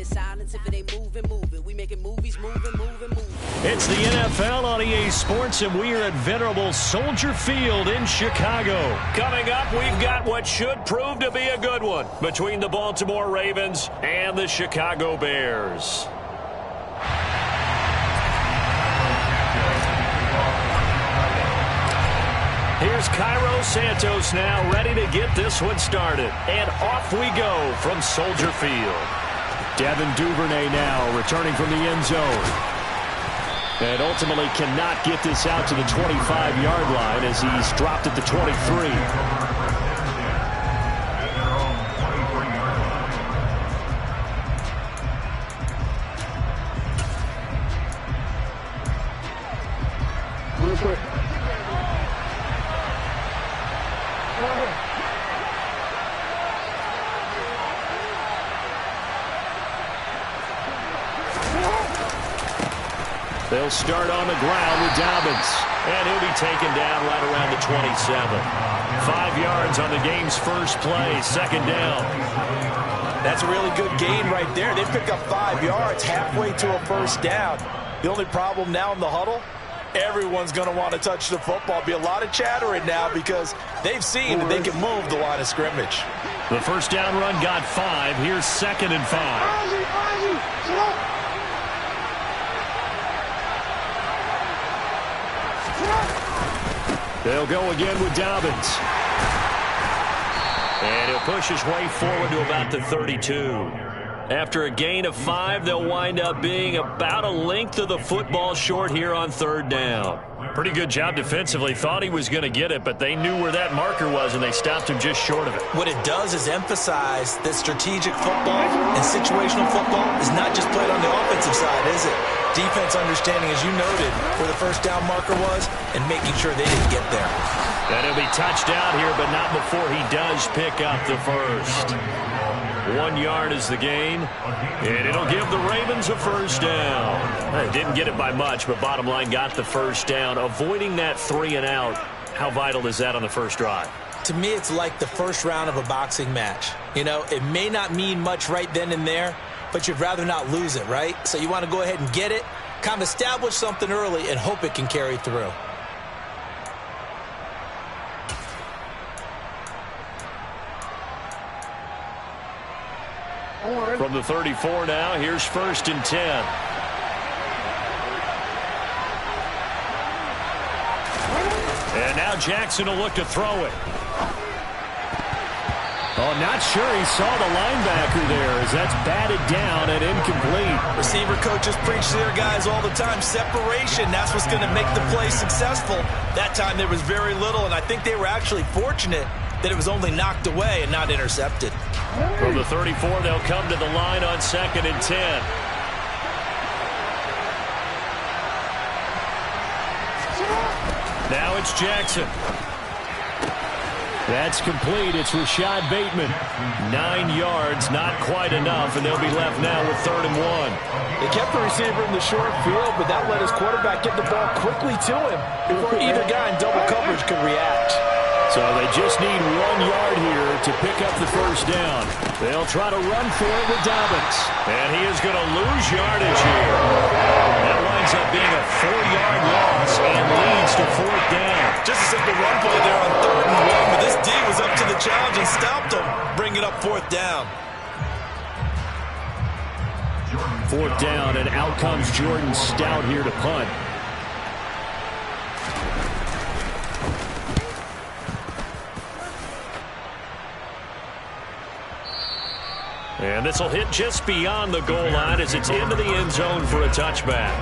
in silence. If it ain't moving, move it. We making movies, moving. It's the NFL on EA Sports, and we are at venerable Soldier Field in Chicago. Coming up, we've got what should prove to be a good one between the Baltimore Ravens and the Chicago Bears. Here's Cairo Santos now, ready to get this one started. And off we go from Soldier Field. Devin Duvernay now returning from the end zone. And ultimately cannot get this out to the 25-yard line as he's dropped at the 23. They'll start on the ground with Dobbins. And he'll be taken down right around the 27. 5 yards on the game's first play, second down. That's a really good gain right there. They pick up 5 yards halfway to a first down. The only problem now in the huddle, everyone's going to want to touch the football. Be a lot of chattering now because they've seen that they can move the line of scrimmage. The first down run got 5. Here's 2nd and 5. They'll go again with Dobbins. And he'll push his way forward to about the 32. After a gain of 5, they'll wind up being about a length of the football short here on 3rd down. Pretty good job defensively. Thought he was going to get it, but they knew where that marker was, and they stopped him just short of it. What it does is emphasize that strategic football and situational football is not just played on the offensive side, is it? Defense understanding, as you noted, where the first down marker was and making sure they didn't get there. And he'll be touched out here, but not before he does pick up the first. 1 yard is the gain, and it'll give the Ravens a first down. They didn't get it by much, but bottom line got the first down. Avoiding that 3 and out, how vital is that on the first drive? To me, it's like the first round of a boxing match. You know, it may not mean much right then and there, but you'd rather not lose it, right? So you want to go ahead and get it, kind of establish something early, and hope it can carry through. From the 34 now, here's 1st and 10. And now Jackson will look to throw it. Oh, not sure he saw the linebacker there as that's batted down and incomplete. Receiver coaches preach to their guys all the time. Separation, that's what's going to make the play successful. That time there was very little, and I think they were actually fortunate that it was only knocked away and not intercepted. From the 34, they'll come to the line on 2nd and 10. Now it's Jackson. That's complete. It's Rashad Bateman. 9 yards, not quite enough, and they'll be left now with 3rd and 1. They kept the receiver in the short field, but that let his quarterback get the ball quickly to him before either guy in double coverage could react. So they just need 1 yard here to pick up the first down. They'll try to run for it with Dobbins. And he is going to lose yardage here. That winds up being a 4-yard loss and leads to 4th down. Just a simple run play there on 3rd and 1, but this D was up to the challenge and stopped him, bringing up 4th down. 4th down, and out comes Jordan Stout here to punt. And this will hit just beyond the goal line as it's into the end zone for a touchback.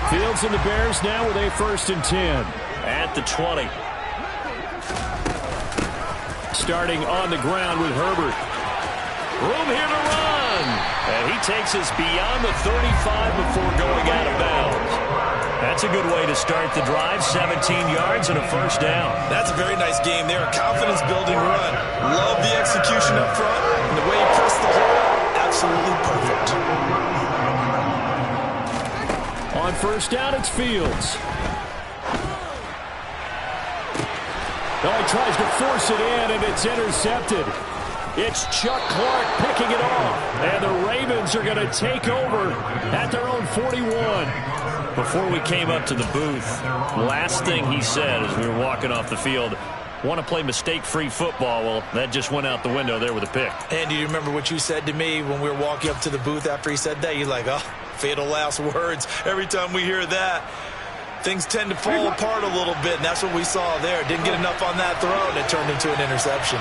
Fields and the Bears now with a 1st and 10 at the 20. Starting on the ground with Herbert. Room here to run. And he takes us beyond the 35 before going out of bounds. That's a good way to start the drive. 17 yards and a first down. That's a very nice game there. A confidence-building run. Love the execution up front. And the way he pressed the hole, absolutely perfect. On first down, it's Fields. Oh, he tries to force it in, and it's intercepted. It's Chuck Clark picking it off. And the Ravens are going to take over at their own 41. Before we came up to the booth, last thing he said as we were walking off the field, want to play mistake-free football. Well, that just went out the window there with a pick. And do you remember what you said to me when we were walking up to the booth after he said that? You're like, oh, fatal last words. Every time we hear that, things tend to fall apart a little bit, and that's what we saw there. Didn't get enough on that throw, and it turned into an interception.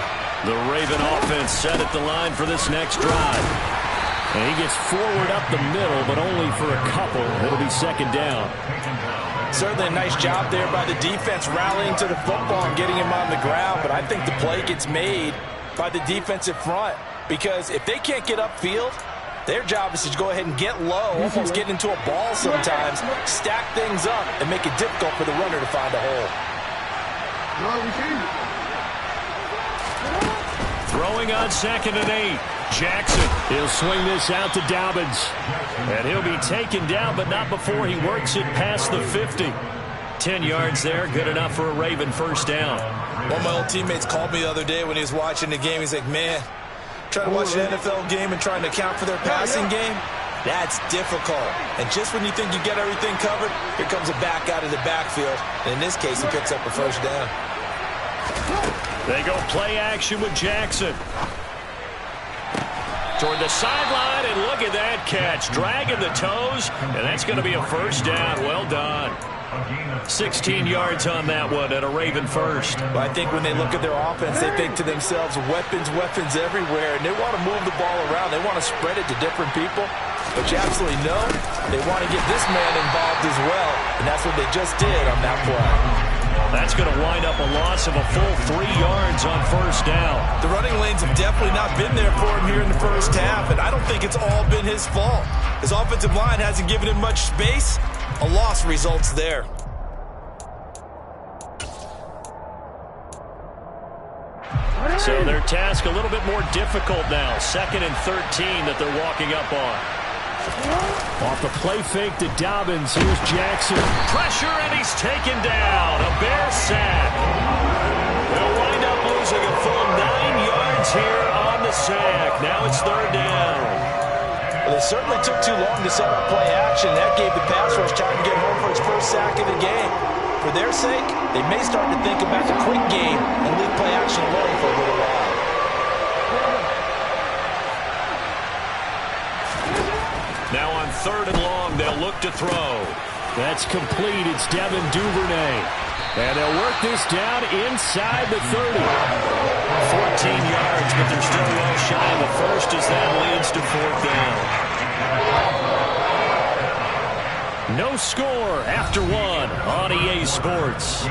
The Raven offense set at the line for this next drive. And he gets forward up the middle, but only for a couple. It'll be second down. Certainly a nice job there by the defense rallying to the football and getting him on the ground, but I think the play gets made by the defensive front, because if they can't get upfield, their job is to go ahead and get low, almost get into a ball sometimes, stack things up, and make it difficult for the runner to find a hole. Throwing on 2nd and 8. Jackson, he'll swing this out to Dobbins. And he'll be taken down, but not before he works it past the 50. 10 yards there, good enough for a Raven first down. One of my old teammates called me the other day when he was watching the game. He's like, man, trying to watch an NFL game and trying to account for their passing game, that's difficult. And just when you think you get everything covered, here comes a back out of the backfield. And in this case, he picks up a first down. They go play action with Jackson. Toward the sideline, and look at that catch. Dragging the toes, and that's going to be a first down. Well done. 16 yards on that one, and a Raven first. Well, I think when they look at their offense, they think to themselves, weapons everywhere, and they want to move the ball around. They want to spread it to different people. But you absolutely know they want to get this man involved as well, and that's what they just did on that play. That's going to wind up a loss of a full 3 yards on first down. The running lanes have definitely not been there for him here in the first half, and I don't think it's all been his fault. His offensive line hasn't given him much space. A loss results there. So their task a little bit more difficult now. 2nd and 13 that they're walking up on. Off the play fake to Dobbins. Here's Jackson. Pressure, and he's taken down. A Bear sack. They'll wind up losing a full 9 yards here on the sack. Now it's third down. Well, it certainly took too long to set up play action. That gave the pass rush time to get home for his first sack of the game. For their sake, they may start to think about the quick game and leave play action alone for a little while. Now on 3rd and long, they'll look to throw. That's complete. It's Devin Duvernay. And they'll work this down inside the 30. 14 yards, but they're still well shy of the first as that leads to 4th down. No score after 1 on EA Sports.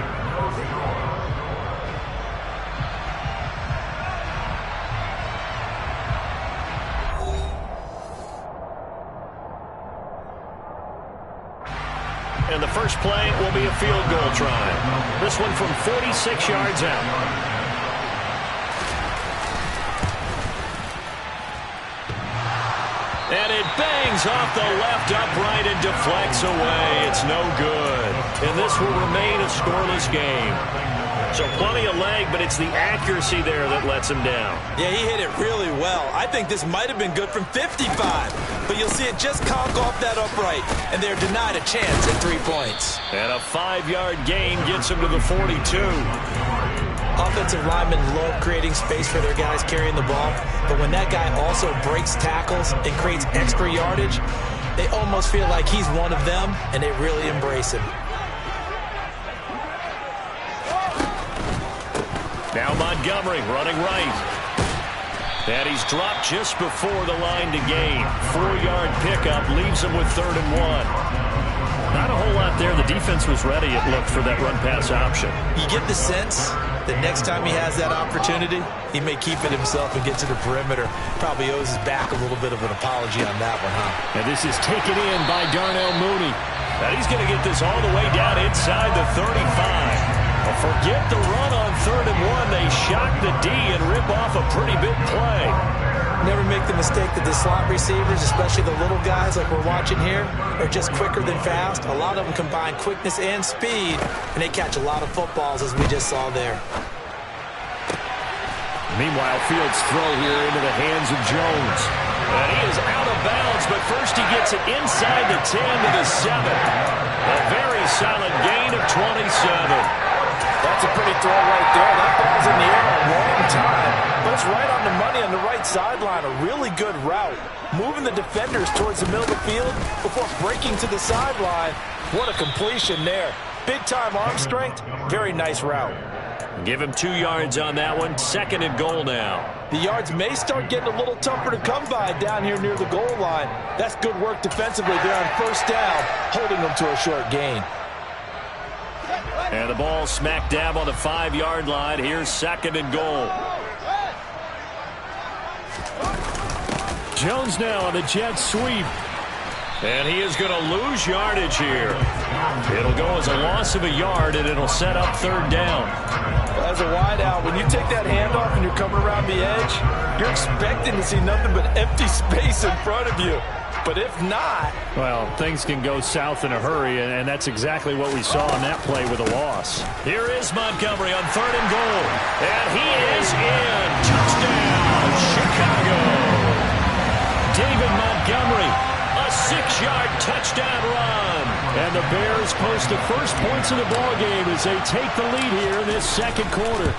And the first play will be a field goal try. This one from 46 yards out. And it bangs off the left upright and deflects away. It's no good. And this will remain a scoreless game. So plenty of leg, but it's the accuracy there that lets him down. Yeah, he hit it really well. I think this might have been good from 55. But you'll see it just conk off that upright, and they're denied a chance at 3 points. And a 5-yard gain gets him to the 42. Offensive linemen love creating space for their guys carrying the ball, but when that guy also breaks tackles and creates extra yardage, they almost feel like he's one of them, and they really embrace him. Now Montgomery running right. And he's dropped just before the line to gain. 4-yard pickup leaves him with 3rd and 1. Not a whole lot there. The defense was ready, it looked, for that run-pass option. You get the sense that next time he has that opportunity, he may keep it himself and get to the perimeter. Probably owes his back a little bit of an apology on that one, huh? And this is taken in by Darnell Mooney. And he's going to get this all the way down inside the 35. Forget the run on 3rd and 1. They shock the D and rip off a pretty big play. Never make the mistake that the slot receivers, especially the little guys like we're watching here, are just quicker than fast. A lot of them combine quickness and speed, and they catch a lot of footballs, as we just saw there. Meanwhile, Fields' throw here into the hands of Jones. And he is out of bounds, but first he gets it inside the 10 to the 7. A very solid gain of 27. That's a pretty throw right there. That ball's in the air a long time, but it's right on the money on the right sideline. A really good route. Moving the defenders towards the middle of the field before breaking to the sideline. What a completion there. Big-time arm strength. Very nice route. Give him 2 yards on that one. 2nd and goal now. The yards may start getting a little tougher to come by down here near the goal line. That's good work defensively there on first down, holding them to a short gain. And the ball smack dab on the 5-yard line. Here's 2nd and goal. Jones now on the jet sweep. And he is going to lose yardage here. It'll go as a loss of a yard, and it'll set up 3rd down. As a wide out, when you take that handoff and you're coming around the edge, you're expecting to see nothing but empty space in front of you. But if not... Well, things can go south in a hurry, and that's exactly what we saw on that play with a loss. Here is Montgomery on 3rd and goal. And he is in. Touchdown, Chicago. David Montgomery, a 6-yard touchdown run. And the Bears post the first points of the ballgame as they take the lead here in this 2nd quarter.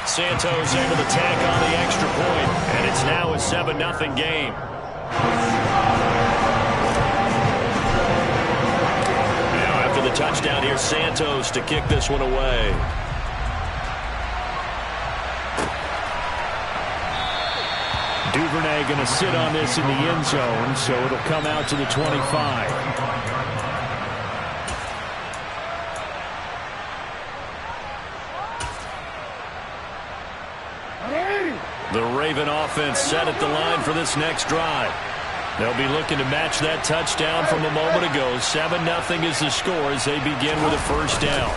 Santos able to tack on the extra point, and it's now a 7-0 game. Now after the touchdown, here's Santos to kick this one away. Duvernay going to sit on this in the end zone, so it'll come out to the 25. The Raven offense set at the line for this next drive. They'll be looking to match that touchdown from a moment ago. 7-0 is the score as they begin with a first down.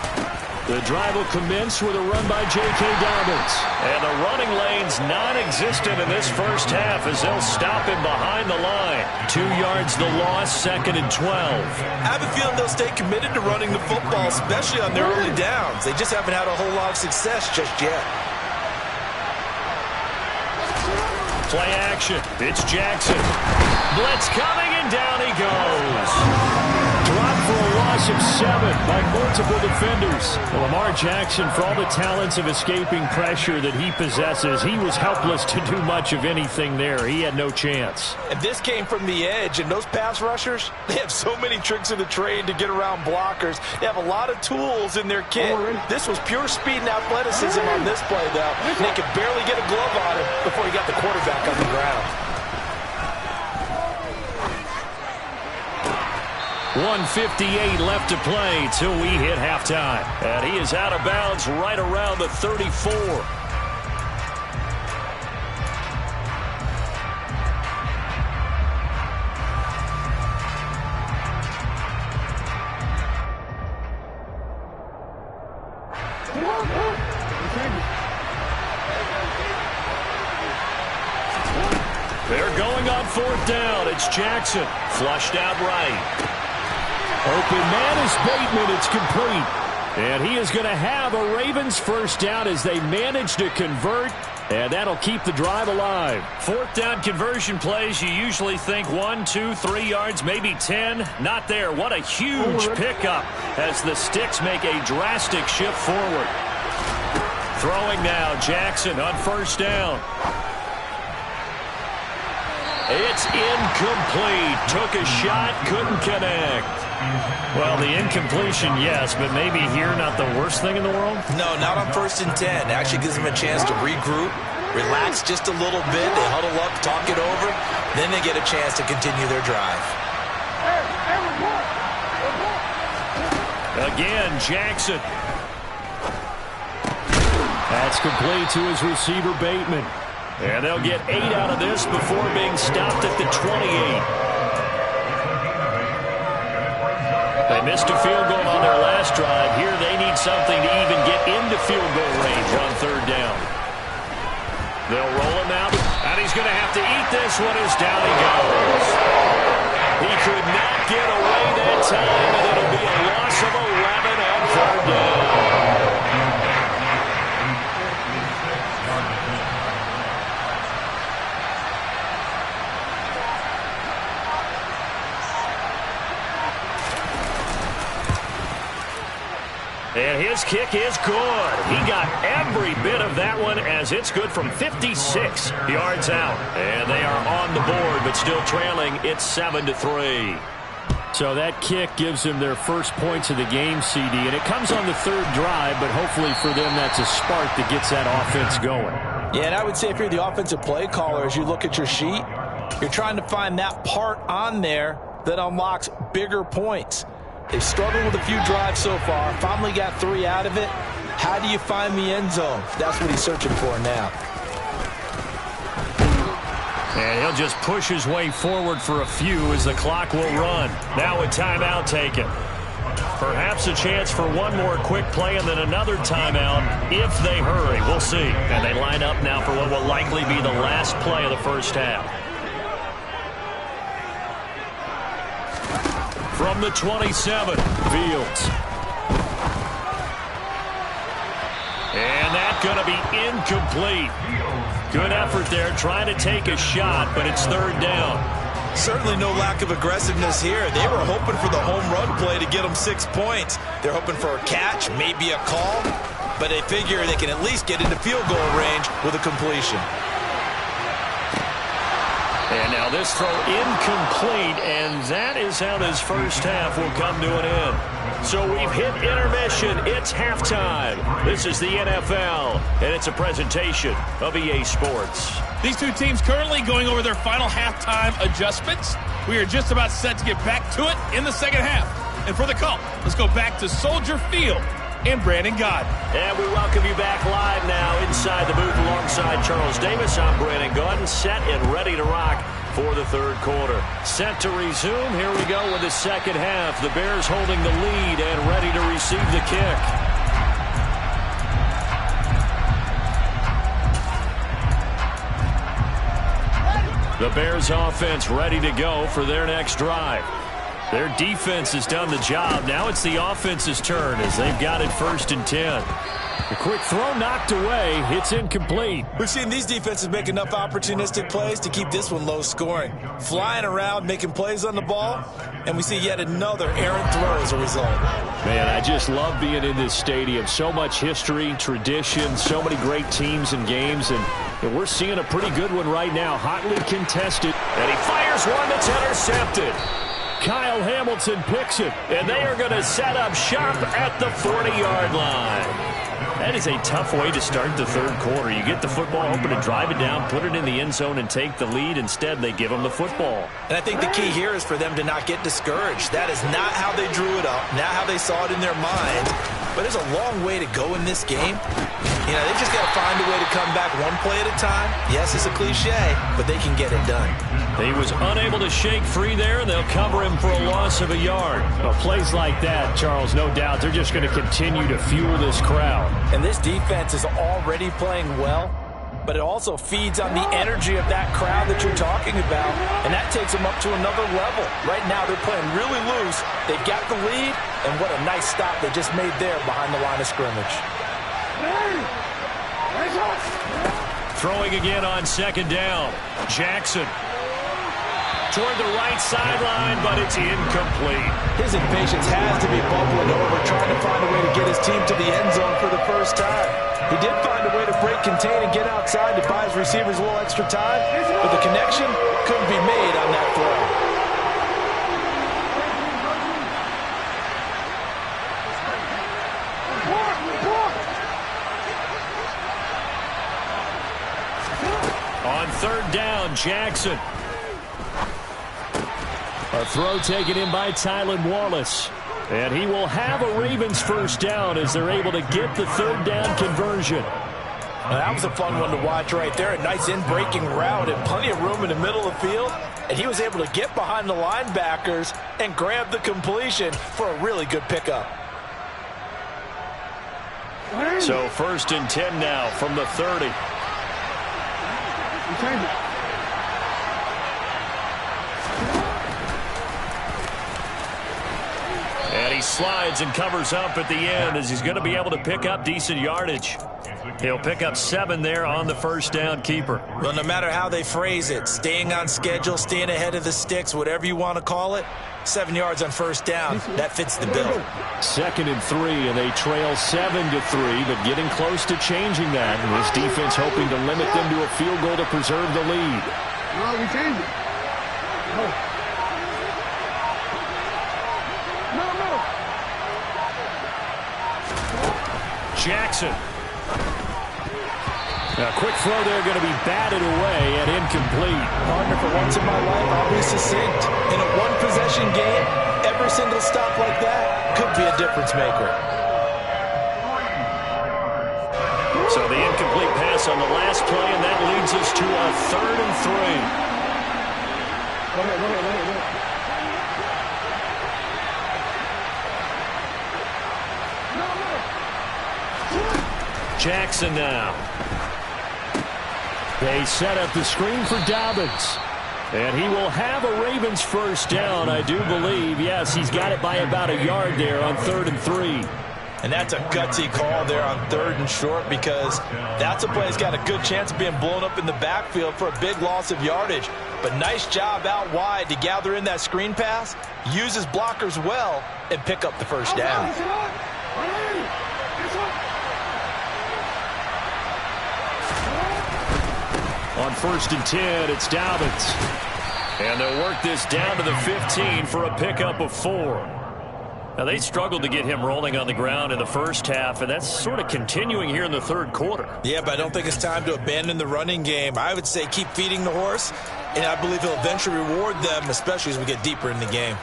The drive will commence with a run by J.K. Dobbins. And the running lane's non-existent in this first half as they'll stop him behind the line. 2 yards the loss, 2nd and 12. I have a feeling they'll stay committed to running the football, especially on their early downs. They just haven't had a whole lot of success just yet. Play action. It's Jackson. Blitz coming, and down he goes. Dropped for a loss of 7 by multiple defenders. Well, Lamar Jackson, for all the talents of escaping pressure that he possesses, he was helpless to do much of anything there. He had no chance. And this came from the edge, and those pass rushers, they have so many tricks of the trade to get around blockers. They have a lot of tools in their kit. This was pure speed and athleticism on this play, though. And they could barely get a glove on him before he got the quarterback on the ground. 1:58 left to play till we hit halftime. And he is out of bounds right around the 34. They're going on 4th down. It's Jackson. Flushed out right. Open man is Bateman. It's complete. And he is going to have a Ravens first down as they manage to convert. And that'll keep the drive alive. 4th down conversion plays, you usually think 1, 2, 3 yards, maybe 10. Not there. What a huge pickup as the sticks make a drastic shift forward. Throwing now, Jackson on first down. It's incomplete. Took a shot, couldn't connect. Well, the incompletion, yes, but maybe here not the worst thing in the world? No, not on 1st and 10. It actually gives them a chance to regroup, relax just a little bit. They huddle up, talk it over. Then they get a chance to continue their drive. Again, Jackson. That's complete to his receiver, Bateman. And they'll get 8 out of this before being stopped at the 28. They missed a field goal on their last drive. Here they need something to even get into field goal range on 3rd down. They'll roll him out, and he's going to have to eat this one as down he goes. He could not get away that time, and it'll be a loss of 11 on third down. And his kick is good. He got every bit of that one as it's good from 56 yards out. And they are on the board, but still trailing. It's 7-3. So that kick gives them their first points of the game, CD. And it comes on the third drive, but hopefully for them that's a spark that gets that offense going. Yeah, and I would say if you're the offensive play caller, as you look at your sheet, you're trying to find that part on there that unlocks bigger points. They've struggled with a few drives so far. Finally got 3 out of it. How do you find the end zone? That's what he's searching for now. And he'll just push his way forward for a few as the clock will run. Now a timeout taken. Perhaps a chance for one more quick play and then another timeout if they hurry. We'll see. And they line up now for what will likely be the last play of the first half. From the 27, Fields. And that's going to be incomplete. Good effort there, trying to take a shot, but it's third down. Certainly no lack of aggressiveness here. They were hoping for the home run play to get them 6 points. They're hoping for a catch, maybe a call, but they figure they can at least get into field goal range with a completion. And now this throw incomplete, and that is how this first half will come to an end. So we've hit intermission. It's halftime. This is the NFL, and it's a presentation of EA Sports. These two teams currently going over their final halftime adjustments. We are just about set to get back to it in the second half. And for the call, let's go back to Soldier Field and Brandon Gaudin. And we welcome you back live now inside the booth alongside Charles Davis. I'm Brandon Gaudin, set and ready to rock for the third quarter. Set to resume. Here we go with the second half. The Bears holding the lead and ready to receive the kick. The Bears offense ready to go for their next drive. Their defense has done the job. Now it's the offense's turn as they've got it 1st and 10. A quick throw knocked away. It's incomplete. We've seen these defenses make enough opportunistic plays to keep this one low scoring. Flying around, making plays on the ball, and we see yet another errant throw as a result. Man, I just love being in this stadium. So much history, tradition, so many great teams and games, and we're seeing a pretty good one right now. Hotly contested. And he fires one that's intercepted. Kyle Hamilton picks it, and they are going to set up shop at the 40-yard line. That is a tough way to start the third quarter. You get the football, hoping to drive it down, put it in the end zone, and take the lead. Instead, they give them the football. And I think the key here is for them to not get discouraged. That is not how they drew it up, not how they saw it in their mind. But there's a long way to go in this game. You know, they just got to find a way to come back one play at a time. Yes, it's a cliche, but they can get it done. He was unable to shake free there, and they'll cover him for a loss of a yard. Well, plays like that, Charles, no doubt, they're just going to continue to fuel this crowd. And this defense is already playing well, but it also feeds on the energy of that crowd that you're talking about, and that takes them up to another level. Right now, they're playing really loose. They've got the lead, and what a nice stop they just made there behind the line of scrimmage. Throwing again on second down. Jackson toward the right sideline, but it's incomplete. His impatience has to be bubbling over, trying to find a way to get his team to the end zone for the first time. He did find a way to break, contain, and get outside to buy his receivers a little extra time, but the connection couldn't be made on that throw. On third down, Jackson. A throw taken in by Tylan Wallace. And he will have a Ravens first down as they're able to get the third down conversion. Now, that was a fun one to watch right there. A nice in-breaking route and plenty of room in the middle of the field. And he was able to get behind the linebackers and grab the completion for a really good pickup. So 1st and 10 now from the 30. And he slides and covers up at the end as he's going to be able to pick up decent yardage. He'll pick up 7 there on the first down keeper. Well, no matter how they phrase it, staying on schedule, staying ahead of the sticks, whatever you want to call it, 7 yards on first down, that fits the bill. 2nd and 3, and they trail 7-3, but getting close to changing that. And this defense hoping to limit them to a field goal to preserve the lead. No, we changed it. No. Jackson. A quick throw there going to be batted away and incomplete. Partner, for once in my life, I'll be succinct. In a one-possession game, every single stop like that could be a difference maker. So the incomplete pass on the last play, and that leads us to a 3rd and 3. Go ahead. Jackson now. They set up the screen for Dobbins. And he will have a Ravens first down, I do believe. Yes, he's got it by about a yard there on 3rd and 3. And that's a gutsy call there on 3rd and short, because that's a play that's got a good chance of being blown up in the backfield for a big loss of yardage. But nice job out wide to gather in that screen pass, use his blockers well, and pick up the first down. On 1st and 10, it's Dobbins. And they'll work this down to the 15 for a pickup of 4. Now, they struggled to get him rolling on the ground in the first half, and that's sort of continuing here in the 3rd quarter. Yeah, but I don't think it's time to abandon the running game. I would say keep feeding the horse, and I believe he'll eventually reward them, especially as we get deeper in the game.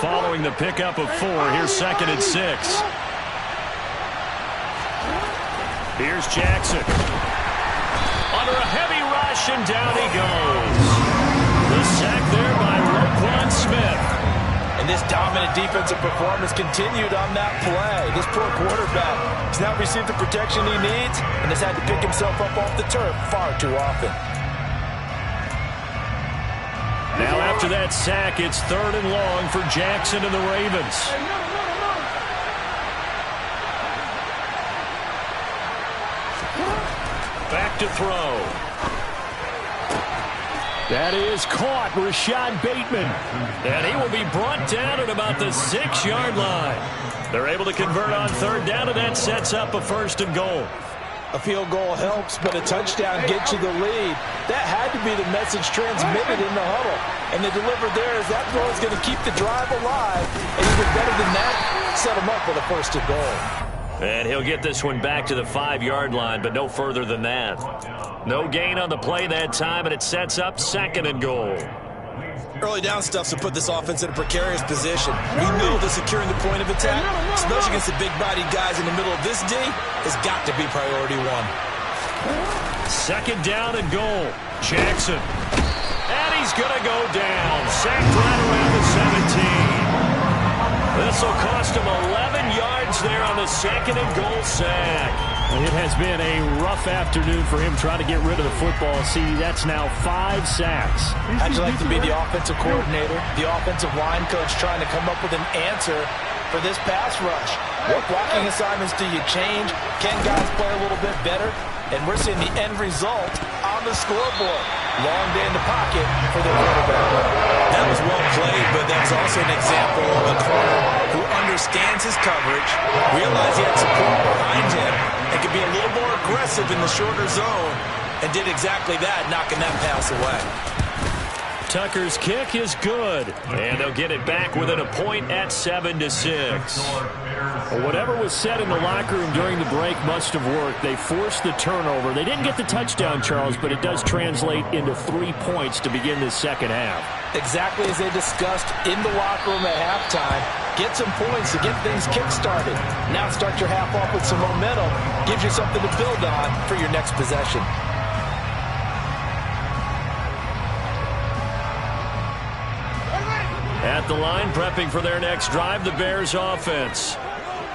Following the pickup of 4, here's 2nd and 6. Here's Jackson. Under a heavy rush, and down he goes. The sack there by Roquan Smith. And this dominant defensive performance continued on that play. This poor quarterback has now received the protection he needs and has had to pick himself up off the turf far too often. Now after that sack, it's 3rd and long for Jackson and the Ravens. Back to throw. That is caught, Rashad Bateman. And he will be brought down at about the 6-yard line. They're able to convert on 3rd down, and that sets up a 1st and goal. A field goal helps, but a touchdown gets you the lead. That had to be the message transmitted in the huddle. And they delivered there as that throw is going to keep the drive alive. And even better than that, set them up with a 1st and goal. And he'll get this one back to the 5-yard line, but no further than that. No gain on the play that time, and it sets up 2nd and goal. Early down stuff to put this offense in a precarious position. We know that securing the point of attack, especially against the big-bodied guys in the middle of this D, has got to be priority 1. 2nd down and goal. Jackson. And he's going to go down. Sacked right around the 17. This will cost him 11 yards there on the 2nd and goal sack. It has been a rough afternoon for him trying to get rid of the football. See, that's now 5 sacks. How'd you like to be the offensive coordinator, the offensive line coach trying to come up with an answer for this pass rush? What blocking assignments do you change? Can guys play a little bit better? And we're seeing the end result on the scoreboard. Long day in the pocket for the quarterback. That was well played, but that's also an example of a corner who understands his coverage, realized he had support behind him, and could be a little more aggressive in the shorter zone, and did exactly that, knocking that pass away. Tucker's kick is good, and they'll get it back within a point at 7-6. Well, whatever was said in the locker room during the break must have worked. They forced the turnover. They didn't get the touchdown, Charles, but it does translate into 3 points to begin the 2nd half. Exactly as they discussed in the locker room at halftime. Get some points to get things kick-started. Now start your half off with some momentum. Gives you something to build on for your next possession. At the line, prepping for their next drive, the Bears offense.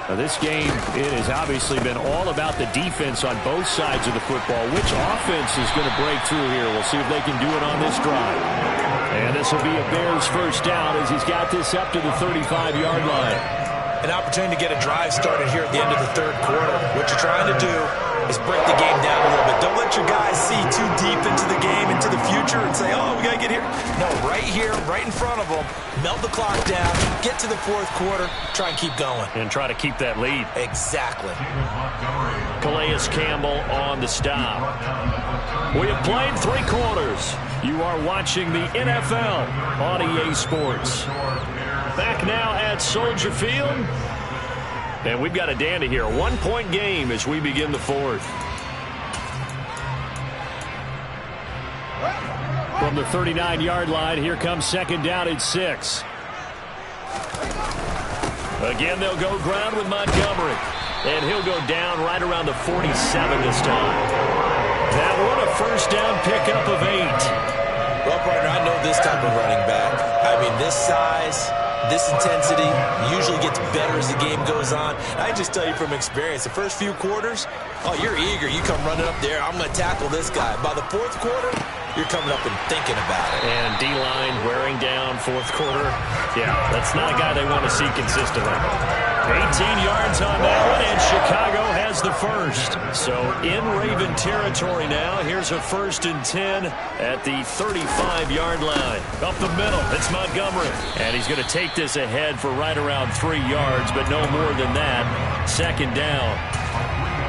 Now, this game, it has obviously been all about the defense on both sides of the football. Which offense is going to break through here? We'll see if they can do it on this drive. And this will be a Bears first down as he's got this up to the 35-yard line. An opportunity to get a drive started here at the end of the third quarter. What you're trying to do is break the game down a little bit. Don't let your guys see too deep into the game, into the future, and say, oh, we got to get here. No, right here, right in front of them, melt the clock down, get to the fourth quarter, try and keep going. And try to keep that lead. Exactly. Calais Campbell on the stop. We have played 3 quarters. You are watching the NFL on EA Sports. Back now at Soldier Field. And we've got a dandy here. 1-point game as we begin the fourth. From the 39-yard line, here comes second down at 6. Again, they'll go ground with Montgomery. And he'll go down right around the 47 this time. That one a first down pickup of 8. Well, partner, I know this type of running back. I mean, this size, this intensity usually gets better as the game goes on. I just tell you from experience, the first few quarters, oh, you're eager. You come running up there. I'm going to tackle this guy. By the fourth quarter, you're coming up and thinking about it. And D-line wearing down fourth quarter. Yeah, that's not a guy they want to see consistently. 18 yards on that one, and Chicago has the first. So in Raven territory now. Here's a 1st and 10 at the 35-yard line. Up the middle, it's Montgomery. And he's going to take this ahead for right around 3 yards, but no more than that. Second down.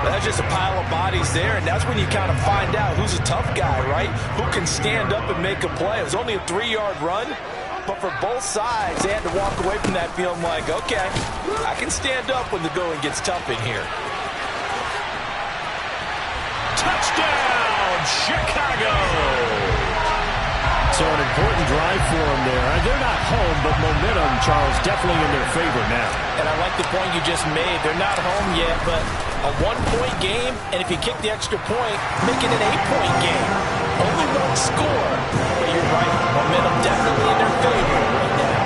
That's just a pile of bodies there, and that's when you kind of find out who's a tough guy, right? Who can stand up and make a play. It was only a 3-yard run, but for both sides, they had to walk away from that feeling like, okay, I can stand up when the going gets tough in here. Touchdown, Chicago! So an important drive for them there. They're not home, but momentum, Charles, definitely in their favor now. And I like the point you just made. They're not home yet, but a 1-point game, and if you kick the extra point, make it an 8-point game. Only one score. But you're right, momentum definitely in their favor right now.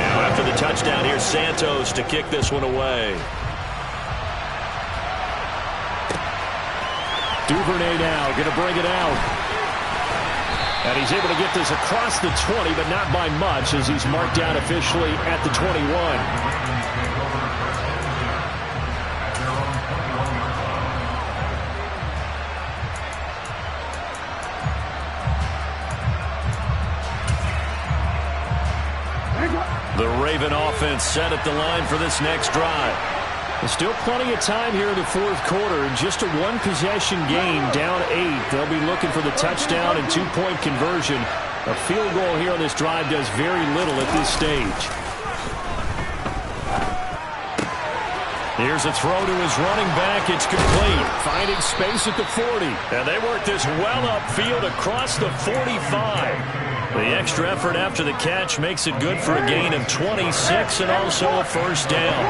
Now after the touchdown, here's Santos to kick this one away. Duvernay now going to bring it out. And he's able to get this across the 20, but not by much as he's marked down officially at the 21. The Raven offense set at the line for this next drive. There's still plenty of time here in the fourth quarter. Just a one-possession game, down 8. They'll be looking for the touchdown and 2-point conversion. A field goal here on this drive does very little at this stage. Here's a throw to his running back. It's complete. Finding space at the 40. And they work this well upfield across the 45. The extra effort after the catch makes it good for a gain of 26 and also a first down.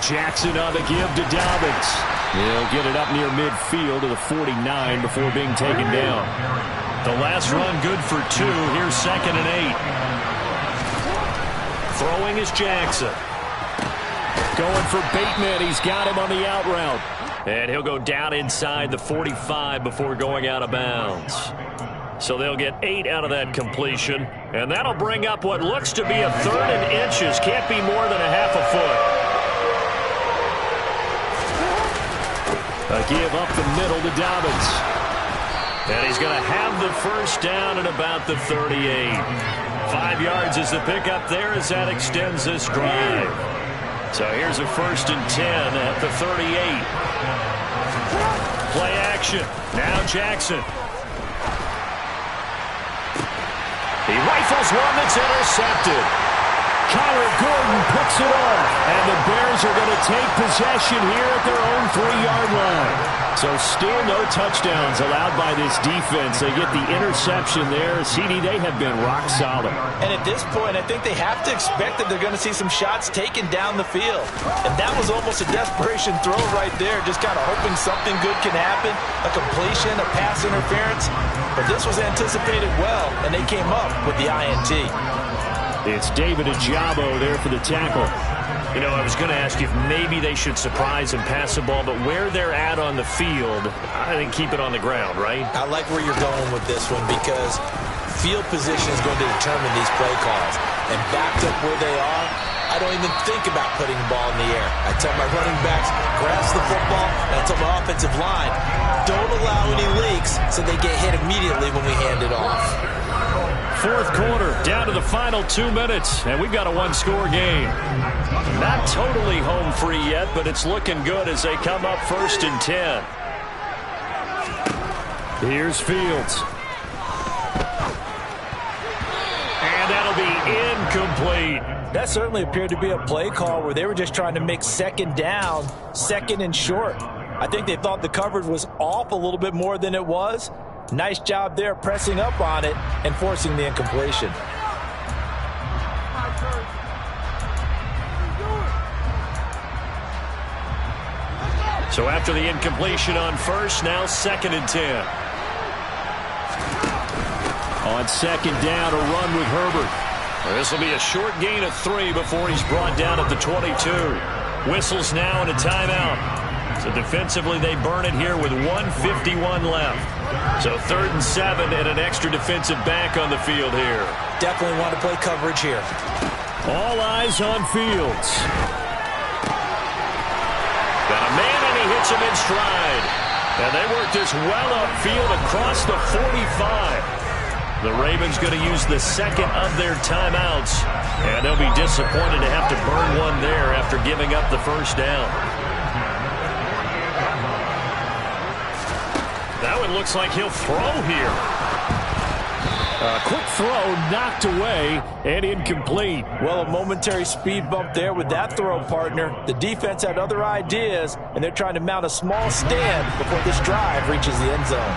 Jackson on the give to Dobbins. He'll get it up near midfield to the 49 before being taken down. The last run good for 2. Here's 2nd and 8. Throwing is Jackson. Going for Bateman. He's got him on the out route. And he'll go down inside the 45 before going out of bounds. So they'll get 8 out of that completion. And that'll bring up what looks to be a 3rd and inches. Can't be more than a half a foot. A give up the middle to Dobbins. And he's going to have the first down at about the 38. 5 yards is the pickup there as that extends this drive. So here's a 1st and 10 at the 38. Play action. Now Jackson. He rifles one that's intercepted. Kyler Gordon picks it off, and the Bears are going to take possession here at their own 3-yard line. So still no touchdowns allowed by this defense. They get the interception there. CD, they have been rock solid. And at this point, I think they have to expect that they're going to see some shots taken down the field. And that was almost a desperation throw right there, just kind of hoping something good can happen, a completion, a pass interference. But this was anticipated well, and they came up with the INT. It's David Ajabo there for the tackle. You know, I was going to ask you if maybe they should surprise and pass the ball, but where they're at on the field, I think keep it on the ground, right? I like where you're going with this one because field position is going to determine these play calls. And backed up where they are, I don't even think about putting the ball in the air. I tell my running backs, grasp the football, and I tell my offensive line, don't allow any leaks so they get hit immediately when we hand it off. Fourth quarter, down to the final 2 minutes, and we've got a one-score game. Not totally home free yet, but it's looking good as they come up 1st and 10. Here's Fields. And that'll be incomplete. That certainly appeared to be a play call where they were just trying to make second down, second and short. I think they thought the coverage was off a little bit more than it was. Nice job there pressing up on it and forcing the incompletion. So after the incompletion on 1st, now 2nd and 10. On 2nd down, a run with Herbert. This will be a short gain of 3 before he's brought down at the 22. Whistles now and a timeout. So defensively, they burn it here with 1:51 left. So 3rd and 7 and an extra defensive back on the field here. Definitely want to play coverage here. All eyes on Fields. Got a man, and he hits him in stride. And they work this well upfield across the 45. The Ravens going to use the 2nd of their timeouts, and they'll be disappointed to have to burn one there after giving up the 1st down. Now it looks like he'll throw here. A quick throw knocked away and incomplete. Well, a momentary speed bump there with that throw, partner. The defense had other ideas, and they're trying to mount a small stand before this drive reaches the end zone.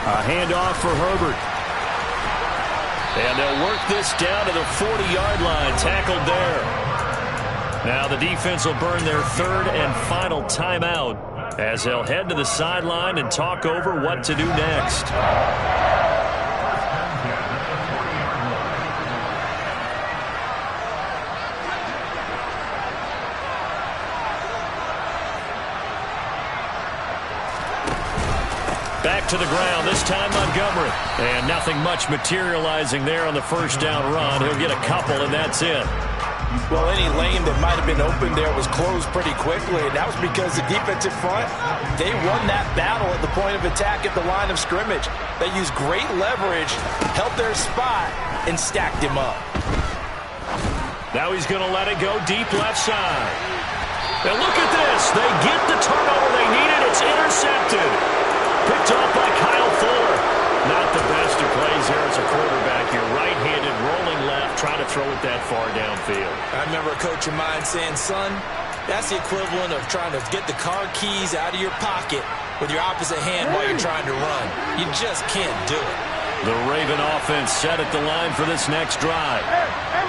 A handoff for Herbert. And they'll work this down to the 40-yard line. Tackled there. Now the defense will burn their 3rd and final timeout as they'll head to the sideline and talk over what to do next. Back to the ground, this time Montgomery. And nothing much materializing there on the 1st down run. He'll get a couple, and that's it. Well, any lane that might have been open there was closed pretty quickly, and that was because the defensive front, they won that battle at the point of attack at the line of scrimmage. They used great leverage, held their spot, and stacked him up. Now he's going to let it go deep left side. And look at this. They get the turnover they needed. It's intercepted. Picked off by Kyle Fuller. Not the best of plays here as a quarterback. You're right-handed, rolling left, trying to throw it that far downfield. I remember a coach of mine saying, son, that's the equivalent of trying to get the car keys out of your pocket with your opposite hand while you're trying to run. You just can't do it. The Raven offense set at the line for this next drive.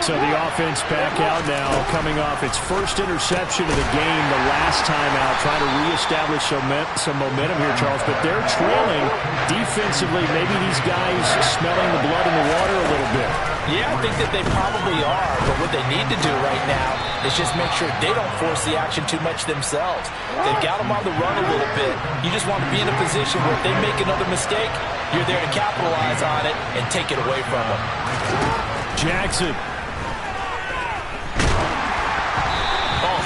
So the offense back out now, coming off its 1st interception of the game the last time out, trying to reestablish some momentum here, Charles. But they're trailing defensively. Maybe these guys smelling the blood in the water a little bit. Yeah, I think that they probably are. But what they need to do right now is just make sure they don't force the action too much themselves. They've got them on the run a little bit. You just want to be in a position where if they make another mistake, you're there to capitalize on it and take it away from them. Jackson.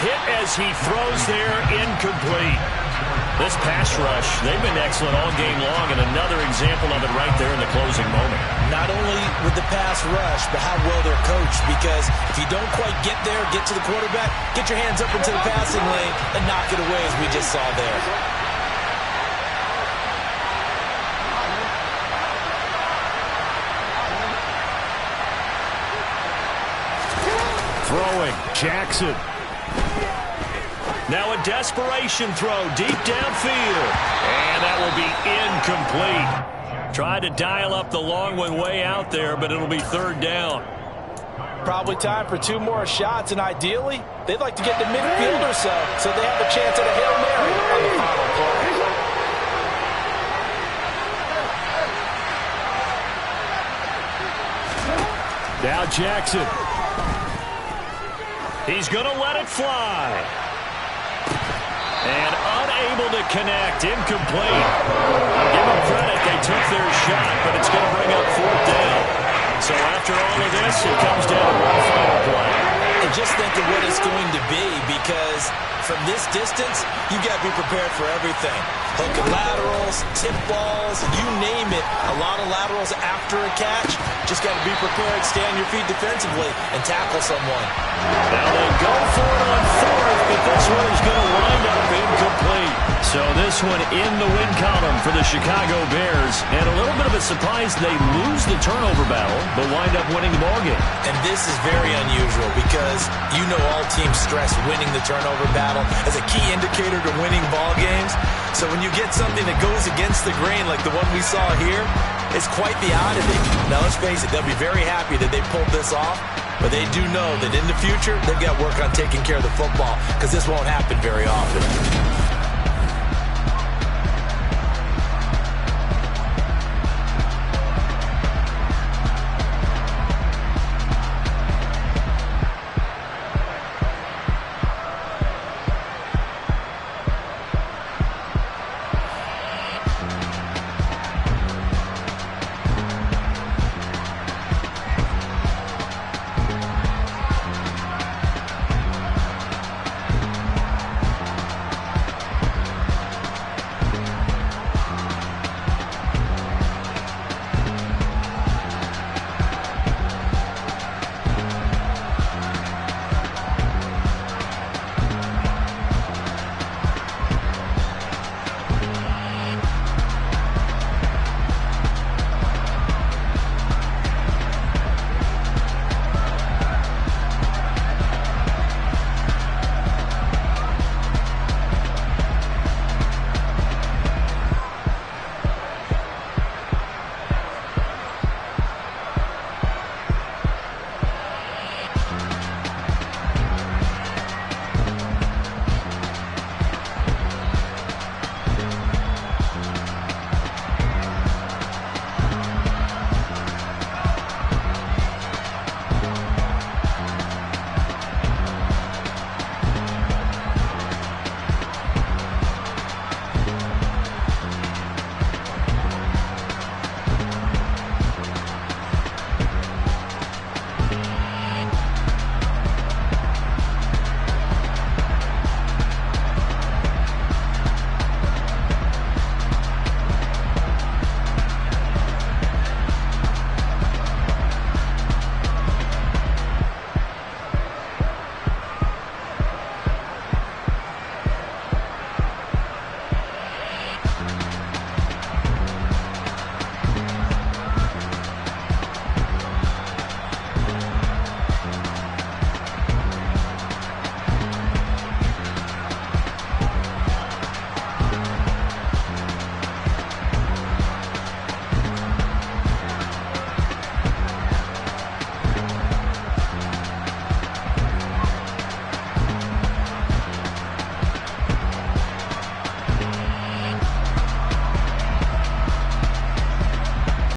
Hit as he throws there, incomplete. This pass rush, they've been excellent all game long, and another example of it right there in the closing moment. Not only with the pass rush, but how well they're coached, because if you don't quite get there, get to the quarterback, get your hands up into the passing lane and knock it away as we just saw there. Throwing, Jackson. Now a desperation throw deep downfield. And that will be incomplete. Tried to dial up the long one way out there, but it'll be 3rd down. Probably time for 2 more shots, and ideally, they'd like to get to midfield or so they have a chance at a Hail Mary on the final play. Now Jackson. He's going to let it fly. And unable to connect. Incomplete. I'll give them credit. They took their shot, but it's going to bring up 4th down. So after all of this, it comes down to one final play. And just think of what it's going to be, because from this distance, you got to be prepared for everything. Hook and laterals, tip balls, you name it. A lot of laterals after a catch. Just got to be prepared, stay on your feet defensively, and tackle someone. Now they go for it on 4th, but this one is going to wind up incomplete. So this one in the win column for the Chicago Bears. And a little bit of a surprise, they lose the turnover battle, but wind up winning the ballgame. And this is very unusual because you know all teams stress winning the turnover battle as a key indicator to winning ball games. So when you get something that goes against the grain like the one we saw here, it's quite the oddity. Now let's face it, they'll be very happy that they pulled this off, but they do know that in the future they've got to work on taking care of the football because this won't happen very often.